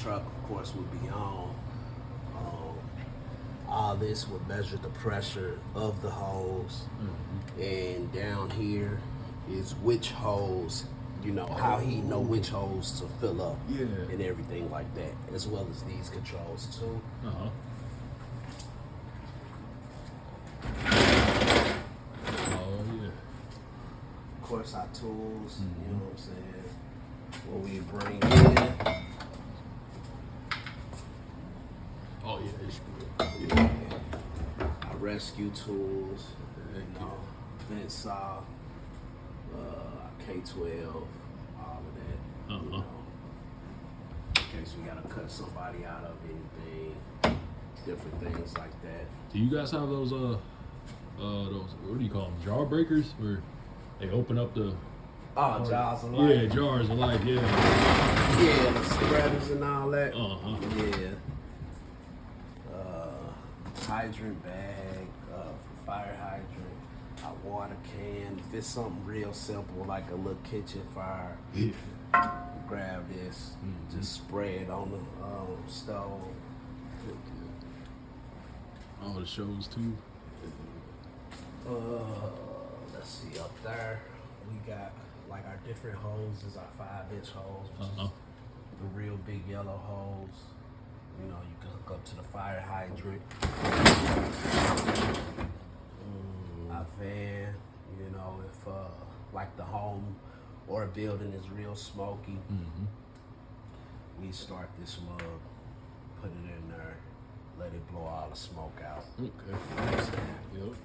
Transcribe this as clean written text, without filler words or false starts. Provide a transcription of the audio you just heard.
truck, of course, would be on. All this would measure the pressure of the hose, and down here is which hose, you know, how he know which hose to fill up, and everything like that, as well as these controls too. Oh yeah. Of course, our tools, you know what I'm saying, what we bring in. Oh yeah, it's good. Yeah. Our rescue tools, you know, vent saw, K12, all of that. You know, in case we gotta cut somebody out of anything, different things like that. Do you guys have those what do you call them? Jar breakers, where they open up the Jars of life. Yeah, jars of life. Yeah. Yeah, the spreaders and all that. Yeah. Hydrant bag for fire hydrant, a water can. If it's something real simple like a little kitchen fire, grab this, just spray it on the stove. All the shows too. Let's see, up there we got like our different hoses, our 5-inch hose, which is the real big yellow hose. You know, you can hook up to the fire hydrant. Our van, you know, if like the home or a building is real smoky, we start this mug, put it in there, let it blow all the smoke out. Okay. Yep.